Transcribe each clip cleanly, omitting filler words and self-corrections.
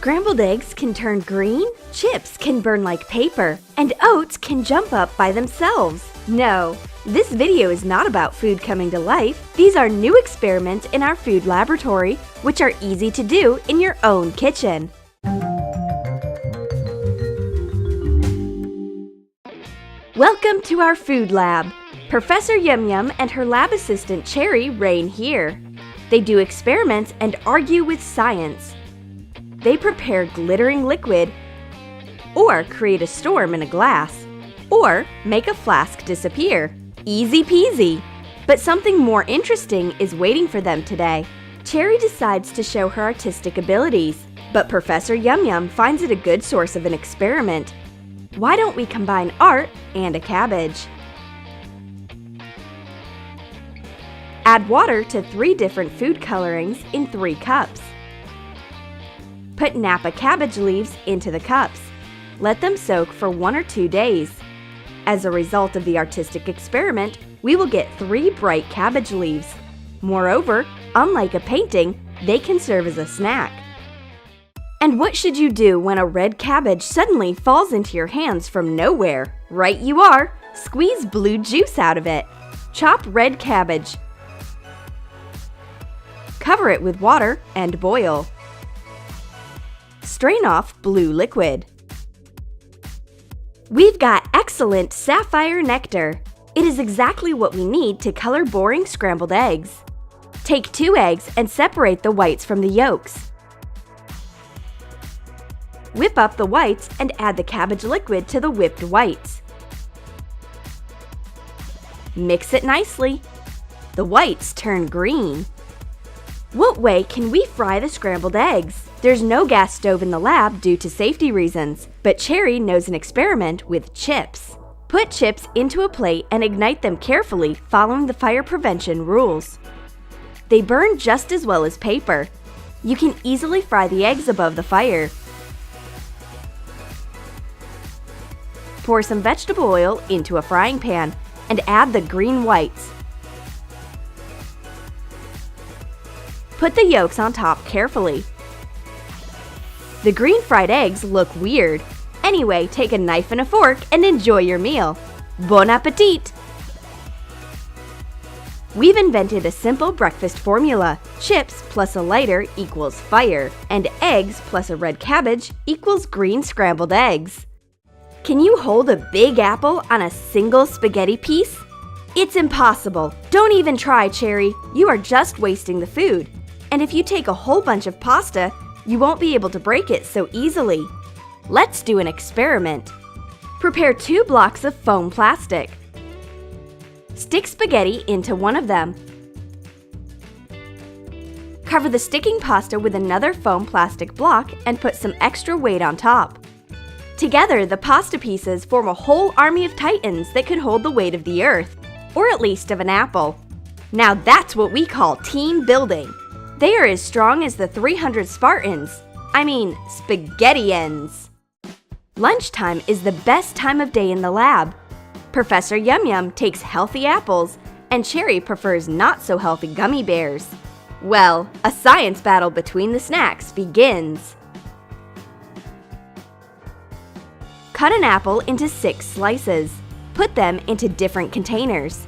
Scrambled eggs can turn green, chips can burn like paper, and oats can jump up by themselves. No, this video is not about food coming to life. These are new experiments in our food laboratory, which are easy to do in your own kitchen. Welcome to our food lab. Professor Yum Yum and her lab assistant Cherry reign here. They do experiments and argue with science. They prepare glittering liquid, or create a storm in a glass, or make a flask disappear. Easy peasy! But something more interesting is waiting for them today. Cherry decides to show her artistic abilities, but Professor Yum Yum finds it a good source of an experiment. Why don't we combine art and a cabbage? Add water to 3 different food colorings in 3 cups. Put Napa cabbage leaves into the cups. Let them soak for 1 or 2 days. As a result of the artistic experiment, we will get 3 bright cabbage leaves. Moreover, unlike a painting, they can serve as a snack. And what should you do when a red cabbage suddenly falls into your hands from nowhere? Right you are! Squeeze blue juice out of it. Chop red cabbage. Cover it with water and boil. Strain off blue liquid. We've got excellent sapphire nectar. It is exactly what we need to color boring scrambled eggs. Take 2 eggs and separate the whites from the yolks. Whip up the whites and add the cabbage liquid to the whipped whites. Mix it nicely. The whites turn green. What way can we fry the scrambled eggs? There's no gas stove in the lab due to safety reasons, but Cherry knows an experiment with chips. Put chips into a plate and ignite them carefully, following the fire prevention rules. They burn just as well as paper. You can easily fry the eggs above the fire. Pour some vegetable oil into a frying pan and add the green whites. Put the yolks on top carefully. The green fried eggs look weird. Anyway, take a knife and a fork and enjoy your meal. Bon appetit! We've invented a simple breakfast formula. Chips plus a lighter equals fire, and eggs plus a red cabbage equals green scrambled eggs. Can you hold a big apple on a single spaghetti piece? It's impossible. Don't even try, Cherry. You are just wasting the food. And if you take a whole bunch of pasta, you won't be able to break it so easily. Let's do an experiment. Prepare 2 blocks of foam plastic. Stick spaghetti into one of them. Cover the sticking pasta with another foam plastic block and put some extra weight on top. Together, the pasta pieces form a whole army of titans that could hold the weight of the earth, or at least of an apple. Now that's what we call team building. They are as strong as the 300 Spartans. I mean, spaghettians. Lunchtime is the best time of day in the lab. Professor Yum Yum takes healthy apples, and Cherry prefers not-so-healthy gummy bears. Well, a science battle between the snacks begins. Cut an apple into 6 slices. Put them into different containers.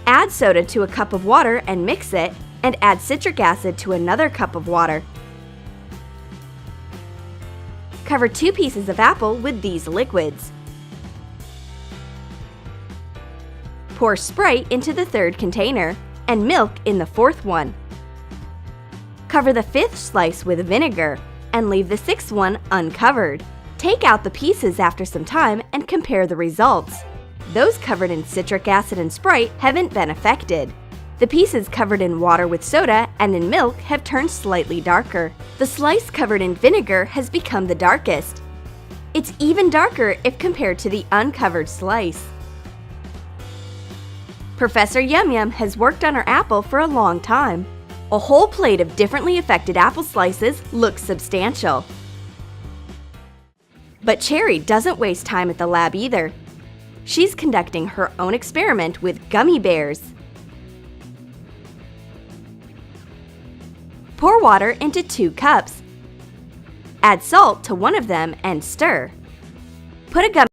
Add soda to a cup of water and mix it, and add citric acid to another cup of water. Cover 2 pieces of apple with these liquids. Pour Sprite into the 3rd container and milk in the 4th one. Cover the 5th slice with vinegar and leave the 6th one uncovered. Take out the pieces after some time and compare the results. Those covered in citric acid and Sprite haven't been affected. The pieces covered in water with soda and in milk have turned slightly darker. The slice covered in vinegar has become the darkest. It's even darker if compared to the uncovered slice. Professor Yum Yum has worked on her apple for a long time. A whole plate of differently affected apple slices looks substantial. But Cherry doesn't waste time at the lab either. She's conducting her own experiment with gummy bears. Pour water into 2 cups. Add salt to one of them and stir. Put a gummy